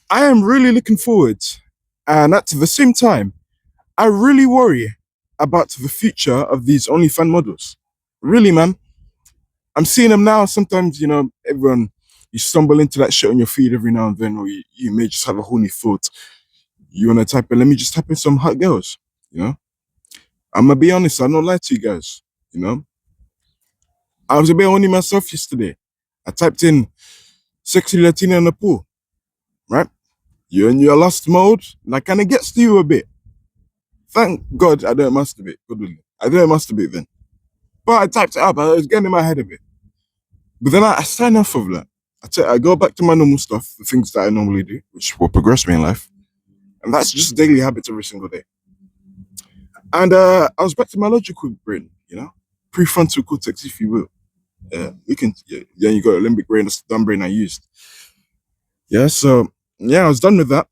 I am really looking forward. And at the same time, I really worry about the future of these OnlyFans models. Really, man. I'm seeing them now. Sometimes, everyone, you stumble into that shit on your feed every now and then, or you may just have a horny thought. You want to type in, let me just type in some hot girls, you know? I'm going to be honest, I don't lie to you guys, you know? I was a bit horny myself yesterday. I typed in sexy Latina in the pool, right? You're in your lust mode, and that kind of gets to you a bit. Thank God I don't masturbate. I didn't masturbate then. But I typed it up, I was getting in my head a bit. But then I sign off of that. I go back to my normal stuff, the things that I normally do, which will progress me in life. And that's just daily habits every single day. And I was back to my logical brain, prefrontal cortex, if you will. Yeah, you got limbic brain, that's the dumb brain I used. Yeah, so yeah, I was done with that.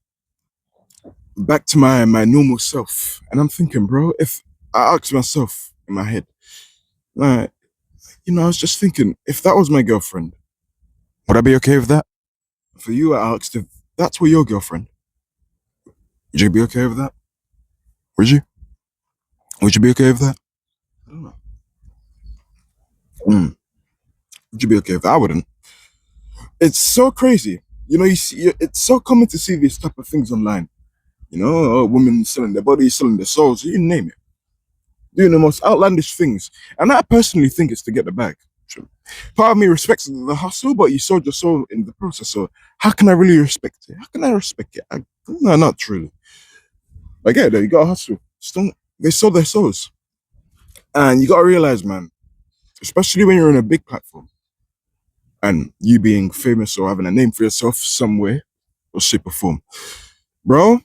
Back to my normal self. And I'm thinking, bro, if I asked myself in my head, like, I was just thinking, if that was my girlfriend, would I be okay with that? For you, I asked if that's were your girlfriend, would you be okay with that? Would you? Would you be okay with that? I don't know. Mm. Would you be okay with that? I wouldn't. It's so crazy. It's so common to see these type of things online. Women selling their bodies, selling their souls, you name it, doing the most outlandish things. And I personally think it's to get the bag. Part of me respects the hustle, but you sold your soul in the process. So how can I really respect it? How can I respect it? No, not truly. I get it. You got to hustle. They sold their souls, and you got to realize, man, especially when you're in a big platform and you being famous or having a name for yourself somewhere or shape or form, bro.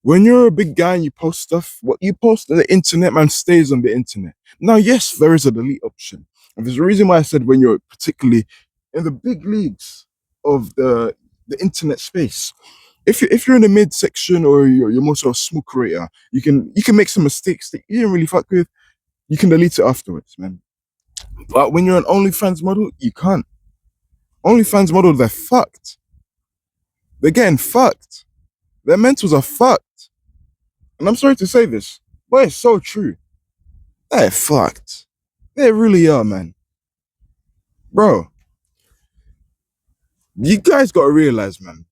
When you're a big guy and you post stuff, what you post on the internet, man, stays on the internet. Now, yes, there is a delete option. And there's a reason why I said when you're particularly in the big leagues of the internet space. If you're in the mid section or you're more sort of smooth creator, you can make some mistakes that you didn't really fuck with. You can delete it afterwards, man. But when you're an OnlyFans model, you can't. OnlyFans model, they're fucked. They're getting fucked. Their mentals are fucked. And I'm sorry to say this, but it's so true. They're fucked. They really are, man. Bro, you guys gotta realize, man,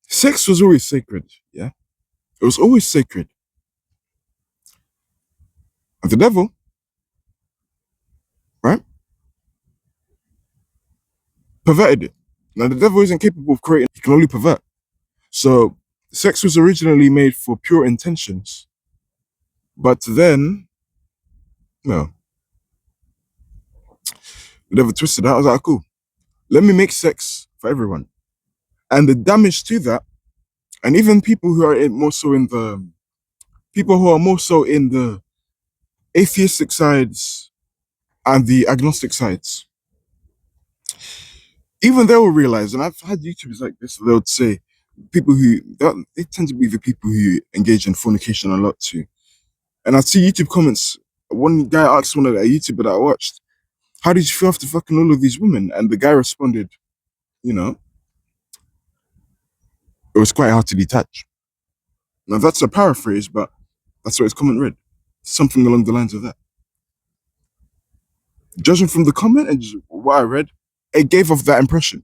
sex was always sacred, yeah? It was always sacred. And the devil, right, perverted it. Now, the devil isn't capable of creating, he can only pervert. So, sex was originally made for pure intentions, but then, no, the devil twisted that. I was like, cool, let me make sex for everyone. And the damage to that, and even people who are people who are more so in the atheistic sides and the agnostic sides, even they will realize, and I've had YouTubers like this, they would say, they tend to be the people who engage in fornication a lot too. And I see YouTube comments. One guy asked one of the YouTuber that I watched, how did you feel after fucking all of these women? And the guy responded, you know, it was quite hard to detach. Now that's a paraphrase, but that's what his comment read. Something along the lines of that. Judging from the comment and just what I read, it gave off that impression.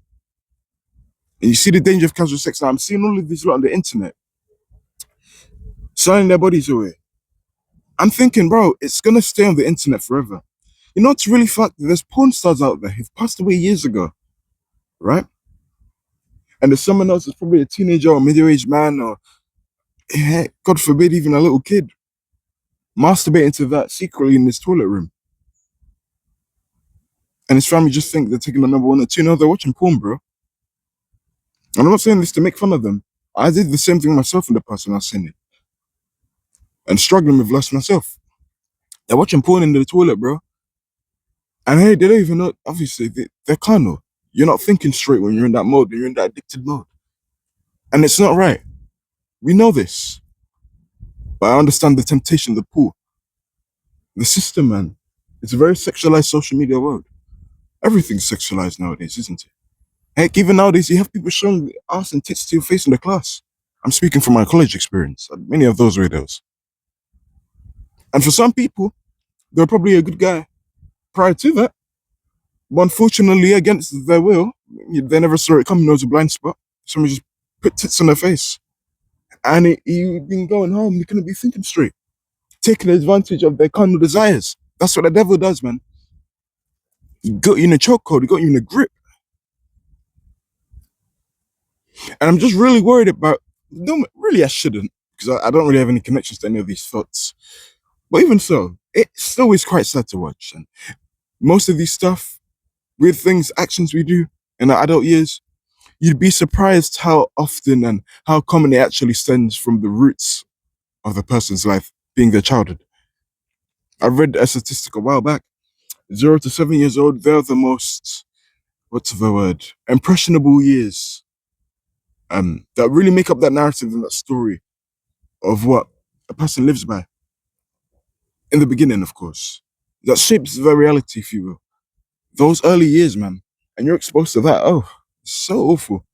And you see the danger of casual sex. Now I'm seeing all of these lot on the internet selling their bodies away. I'm thinking, bro, it's gonna stay on the internet forever. You know what's really fucked? There's porn stars out there who've passed away years ago, right? And there's someone else that's probably a teenager or middle-aged man or, God forbid, even a little kid masturbating to that secretly in his toilet room. And his family just think they're taking the number one or two. No, they're watching porn, bro. And I'm not saying this to make fun of them. I did the same thing myself in the past when I was saying it. And struggling with lust myself. They're watching porn in the toilet, bro. And hey, they don't even know, obviously, they're carnal. You're not thinking straight when you're in that mode, you're in that addicted mode. And it's not right. We know this. But I understand the temptation, the pull. The system, man. It's a very sexualized social media world. Everything's sexualized nowadays, isn't it? Heck, even nowadays, you have people showing ass and tits to your face in the class. I'm speaking from my college experience. Many of those videos. And for some people, they're probably a good guy prior to that. But unfortunately, against their will, they never saw it coming. There was a blind spot. Someone just put tits on their face. And you've been going home. You couldn't be thinking straight. Taking advantage of their carnal desires. That's what the devil does, man. He got you in a chokehold. He got you in a grip. And I'm just really worried about, no, really, I shouldn't, because I don't really have any connections to any of these thoughts. But even so, it still is quite sad to watch. And most of these stuff, weird things, actions we do in our adult years, you'd be surprised how often and how common it actually stems from the roots of the person's life being their childhood. I read a statistic a while back. 0 to 7 years old, they're the most, what's the word, impressionable years that really make up that narrative and that story of what a person lives by. In the beginning, of course. That shapes their reality, if you will. Those early years, man. And you're exposed to that. Oh, it's so awful.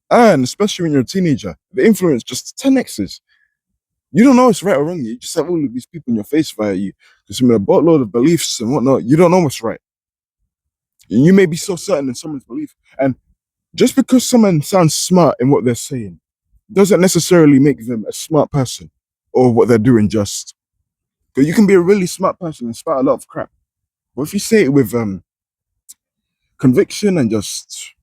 And especially when you're a teenager, the influence just 10x's. You don't know it's right or wrong. You just have all of these people in your face via you, consuming a boatload of beliefs and whatnot. You don't know what's right. And you may be so certain in someone's belief. And just because someone sounds smart in what they're saying doesn't necessarily make them a smart person or what they're doing just. Because you can be a really smart person and spout a lot of crap. But if you say it with conviction and just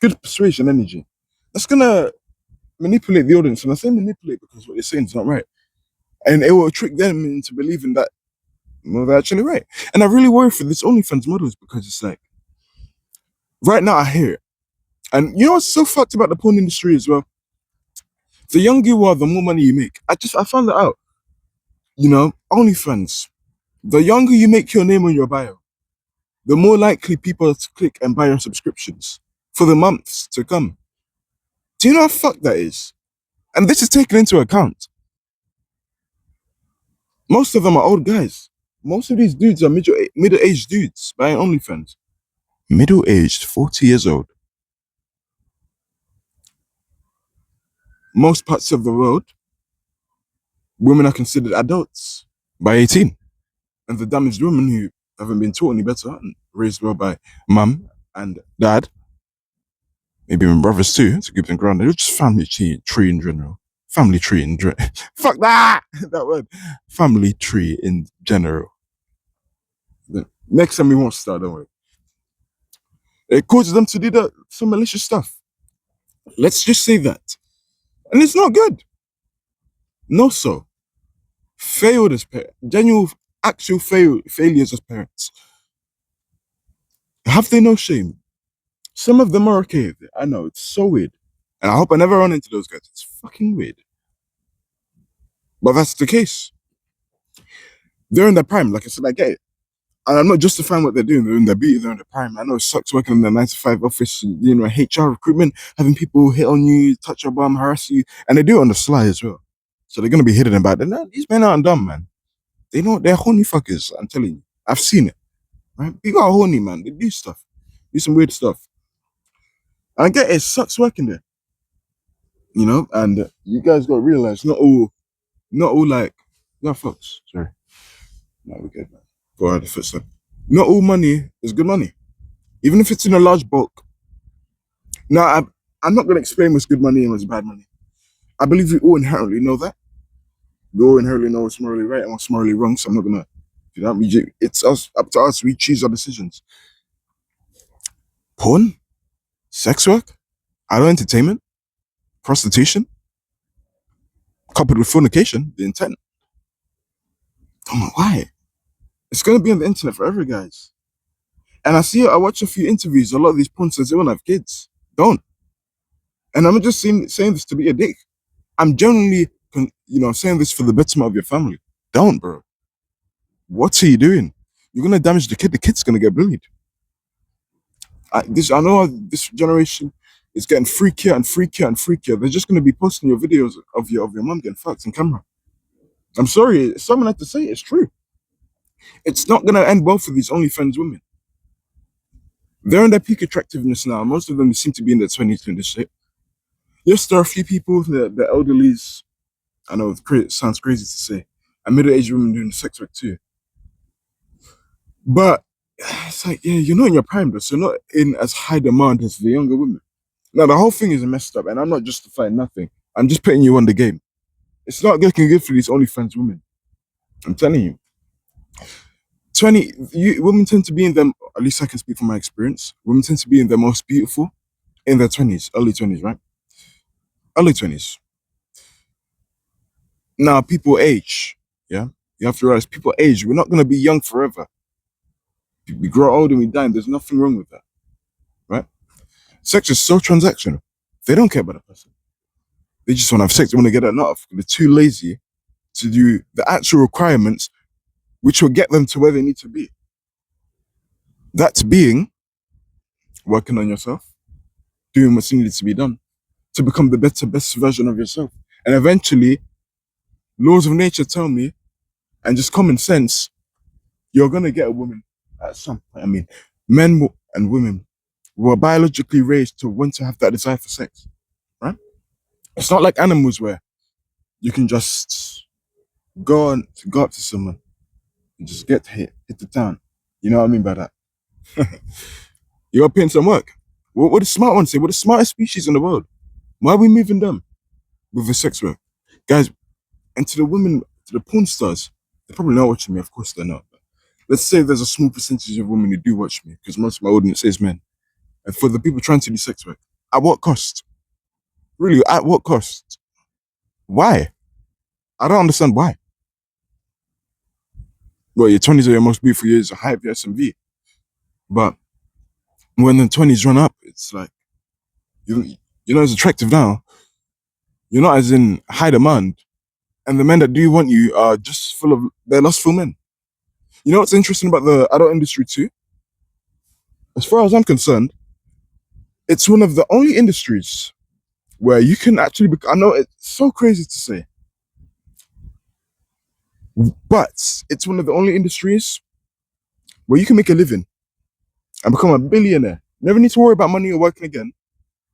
good persuasion energy, that's gonna manipulate the audience. And I say manipulate because what you're saying is not right. And it will trick them into believing that, well, they're actually right. And I really worry for this OnlyFans models because it's like, right now I hear it. And you know what's so fucked about the porn industry as well? The younger you are, the more money you make. I found that out. OnlyFans. The younger you make your name on your bio, the more likely people to click and buy your subscriptions for the months to come. Do you know how fucked that is? And this is taken into account. Most of them are old guys. Most of these dudes are middle-aged dudes buying OnlyFans. Middle-aged, 40 years old. Most parts of the world, women are considered adults by 18. And the damaged women who haven't been taught any better and raised well by mum and dad, maybe even brothers too, to keep them grounded. It's just tree in general. Family tree in general. Fuck that! That word. Family tree in general. The next time we won't start, don't worry. It causes them to do some malicious stuff. Let's just say that. And it's not good. No, so. Failed as parents. Genuine, actual failures as parents. Have they no shame? Some of them are okay with it. I know, it's so weird. And I hope I never run into those guys. It's fucking weird. But that's the case. They're in their prime. Like I said, I get it. And I'm not justifying what they're doing. They're in their beauty, they're in their prime. I know it sucks working in the 9 to 5 office, HR recruitment, having people hit on you, touch your bum, harass you. And they do it on the sly as well. So they're going to be hidden about it. No, these men aren't dumb, man. They know they're horny fuckers. I'm telling you. I've seen it. Right? People are horny, man. They do stuff. Do some weird stuff. And I get it. It sucks working there. And you guys got to realize not all like, no, folks. Sorry. No, we're good, man. Go ahead, the footstep. Not all money is good money, even if it's in a large bulk. Now, I'm not going to explain what's good money and what's bad money. I believe we all inherently know that. We all inherently know what's morally right and what's morally wrong. So I'm not going to do that. It's up to us. We choose our decisions. Porn, sex work, adult entertainment, prostitution, coupled with fornication, the intent. Come on, why? It's going to be on the internet forever, guys. And I watch a few interviews. A lot of these porn stars, they want to have kids. Don't. And I'm not just saying this to be a dick. I'm genuinely, saying this for the betterment of your family. Don't, bro. What are you doing? You're going to damage the kid. The kid's going to get bullied. I know this generation is getting freakier and freakier and freakier. They're just going to be posting your videos of your mom getting fucked on camera. I'm sorry. Someone had to say it. It's true. It's not going to end well for these OnlyFans women. They're on their peak attractiveness now. Most of them seem to be in their 20s doing this shit. Yes, there are a few people, the elderlies, I know it sounds crazy to say, and middle-aged women doing sex work too. But it's like, yeah, you're not in your prime, though, so you're not in as high demand as the younger women. Now, the whole thing is messed up, and I'm not justifying nothing. I'm just putting you on the game. It's not looking good for these OnlyFans women. I'm telling you. 20, women tend to be in them, at least I can speak from my experience. Women tend to be in their most beautiful in their 20s, early 20s, right? Early 20s. Now, people age. Yeah. You have to realize people age. We're not going to be young forever. We grow old and we die, and there's nothing wrong with that, right? Sex is so transactional. They don't care about the person. They just want to have sex. They want to get enough. They're too lazy to do the actual requirements, which will get them to where they need to be. That's being working on yourself, doing what's needed to be done to become the better, best version of yourself. And eventually, laws of nature tell me, and just common sense, you're going to get a woman at some point. I mean, and women were biologically raised to want to have that desire for sex, right? It's not like animals where you can just go up to someone and just get to hit the town. You know what I mean by that? You're putting some work. What the smart ones say? We're the smartest species in the world. Why are we moving them with the sex work? Guys, and to the women, to the porn stars, they're probably not watching me. Of course they're not. But let's say there's a small percentage of women who do watch me because most of my audience is men. And for the people trying to do sex work, at what cost? Really, at what cost? Why? I don't understand why. Well, your 20s are your most beautiful years, high of your SMV. But when the 20s run up, it's like, you, you're not as attractive now. You're not as in high demand. And the men that do want you are just full of, they're lustful men. You know what's interesting about the adult industry too? As far as I'm concerned, it's one of the only industries where you can actually, I know it's so crazy to say, but it's one of the only industries where you can make a living and become a billionaire. Never need to worry about money or working again,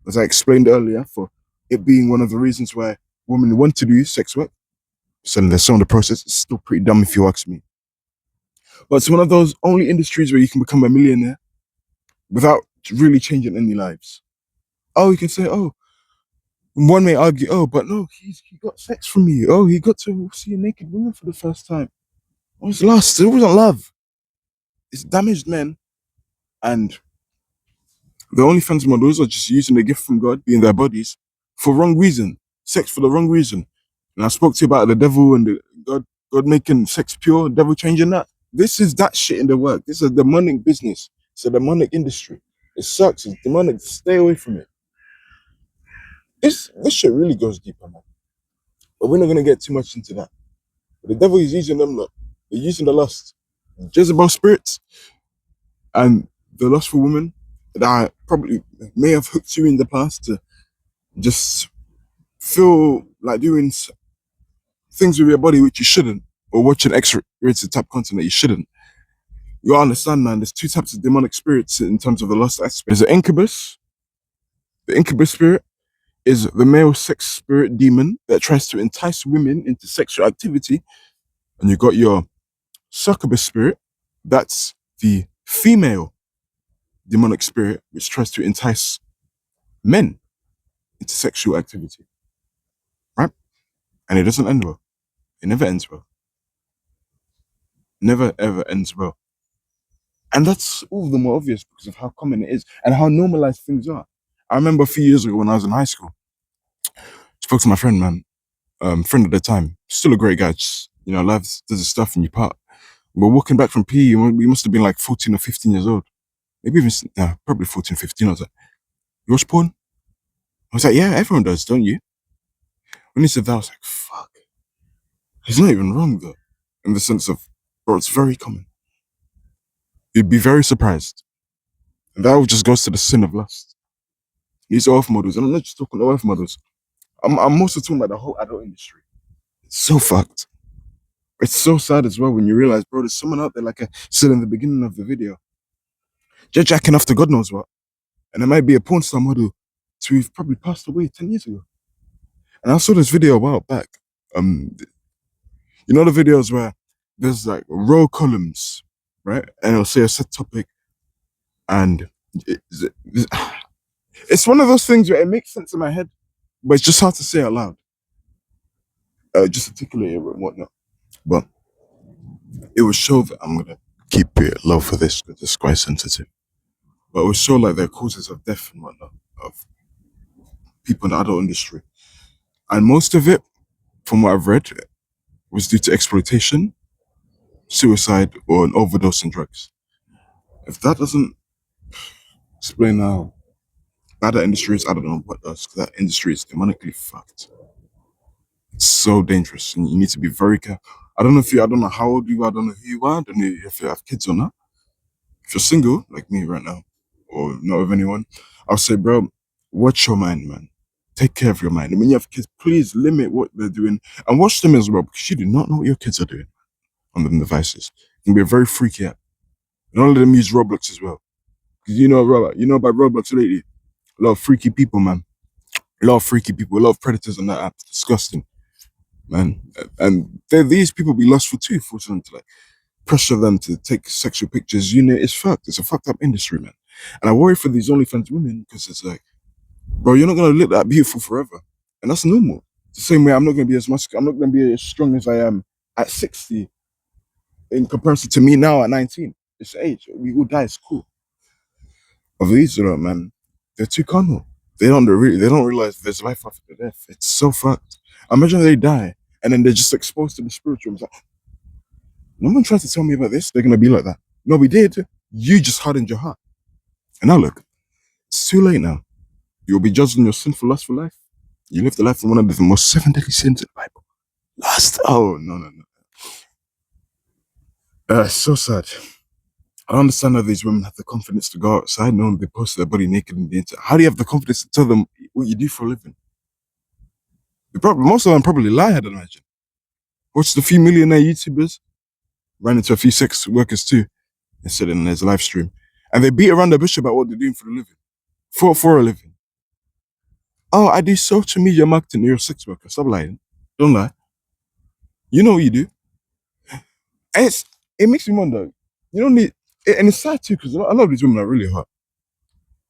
as I explained earlier, for it being one of the reasons why women want to do sex work. So there's some of the process. It's still pretty dumb if you ask me. But it's one of those only industries where you can become a millionaire without really changing any lives. Oh, you can say, oh, one may argue, oh, but no, he got sex from you. Oh, he got to see a naked woman for the first time. It was lust. It wasn't love. It's damaged men. And the OnlyFans models are just using the gift from God, being their bodies, for wrong reason. Sex for the wrong reason. And I spoke to you about the devil and the God making sex pure, devil changing that. This is that shit in the work. This is a demonic business. It's a demonic industry. It sucks. It's demonic. Stay away from it. This shit really goes deeper, man. But we're not gonna get too much into that. But the devil is using them, look. They're using the lust, Jezebel spirits, and the lustful woman that probably may have hooked you in the past to just feel like doing things with your body which you shouldn't, or watching X-rated type content that you shouldn't. You gotta understand, man, there's two types of demonic spirits in terms of the lust aspect. There's the incubus. The incubus spirit is the male sex spirit demon that tries to entice women into sexual activity. And you got your succubus spirit. That's the female demonic spirit which tries to entice men into sexual activity. Right? And it doesn't end well. It never ends well. Never ever ends well. And that's all the more obvious because of how common it is and how normalized things are. I remember a few years ago when I was in high school, spoke to my friend, man, friend at the time, still a great guy, just, loves, does his stuff and you part. We're walking back from PE, we must have been like 14 or 15 years old. Maybe even, probably 14, 15. I was like, you watch porn? I was like, yeah, everyone does, don't you? When he said that, I was like, fuck. He's not even wrong though. In the sense of, bro, it's very common. You'd be very surprised. And that just goes to the sin of lust. These are off models, and I'm not just talking off models. I'm also talking about the whole adult industry. It's so fucked. It's so sad as well when you realize, bro, there's someone out there, like I said in the beginning of the video, They're jacking off to God knows what. And it might be a porn star model to who've probably passed away 10 years ago. And I saw this video a while back. Um, you know the videos where there's like row columns, right? And it'll say a set topic, and it- it's one of those things where it makes sense in my head, but it's just hard to say out loud, just articulate it and whatnot. But it will show that I'm gonna keep it low for this because it's quite sensitive. But it will show like the causes of death and whatnot of people in the adult industry, and most of it, from what I've read, was due to exploitation, suicide, or an overdose on drugs. If that doesn't explain how bad that industry is, I don't know what does. 'Cause that industry is demonically fucked. It's so dangerous, and you need to be very careful. I don't know how old you are. I don't know who you are. I don't know if you have kids or not. If you're single, like me right now, or not with anyone, I'll say, bro, watch your mind, man. Take care of your mind. And when you have kids, please limit what they're doing and watch them as well, because you do not know what your kids are doing on them devices. It can be a very freaky app. And all of them use Roblox as well. Because you know about Roblox lately, a lot of freaky people, man. A lot of freaky people, a lot of predators on that app. It's disgusting, man. And these people be lustful too, forcing them to like pressure them to take sexual pictures. You know, it's fucked. It's a fucked up industry, man. And I worry for these OnlyFans women because it's like, bro, you're not gonna look that beautiful forever, and that's normal. It's the same way I'm not gonna be as muscular. I'm not gonna be as strong as I am at 60 in comparison to me now at 19. It's age. We will die. It's cool. Of these, man, they're too carnal. They don't realize there's life after death. It's so fucked. Imagine they die and then they're just exposed to the spiritual. It's like, no one tried to tell me about this. They're gonna be like that. No, we did. You just hardened your heart. And now look, it's too late now. You'll be judged on your sinful, lustful life. You lived the life of one of the most seven deadly sins in the Bible. Lust. Oh, no, no, no. So sad. I understand how these women have the confidence to go outside knowing they post their body naked in the internet. How do you have the confidence to tell them what you do for a living? Most of them probably lie, I'd imagine. Watch the few millionaire YouTubers ran into a few sex workers too and said in there's a live stream. And they beat around the bush about what they're doing for a living. For a living. Oh, I do social media marketing. You're a sex worker. Stop lying. Don't lie. You know what you do. And it makes me wonder. You don't need, and it's sad too because a lot of these women are really hot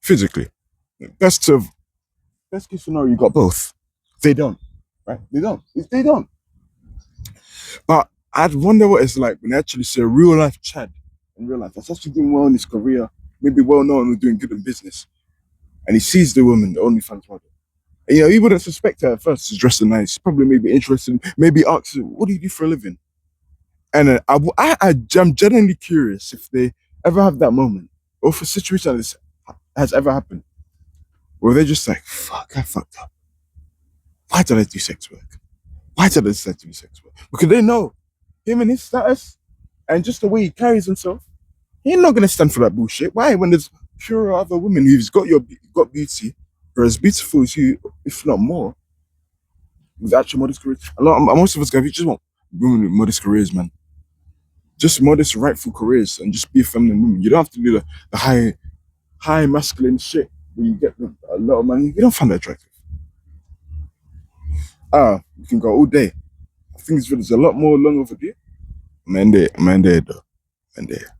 physically. Best of best case scenario, you got both. They don't, right? They don't. They don't. But I'd wonder what it's like when they actually see a real life Chad in real life that's actually doing well in his career, maybe well known and doing good in business, and he sees the woman, the OnlyFans model. And, he wouldn't suspect her at first. She's dressed nice. Probably maybe interested. Maybe asks her, "What do you do for a living?" And I'm genuinely curious if they ever have that moment, or if a situation like this has ever happened, where they're just like, "Fuck, I fucked up. Why did I do sex work? Why did I decide to do sex work?" Because they know him and his status and just the way he carries himself, he ain't not gonna stand for that bullshit. Why? When there's pure other women who's got beauty, or as beautiful as you, if not more, with actual modest careers. Most of us guys, we just want women with modest careers, man. Just modest, rightful careers, and just be a feminine woman. You don't have to do the high masculine shit where you get a lot of money. You don't find that attractive. You can go all day. I think this video is a lot more long overdue. Man, there, though. Man, there.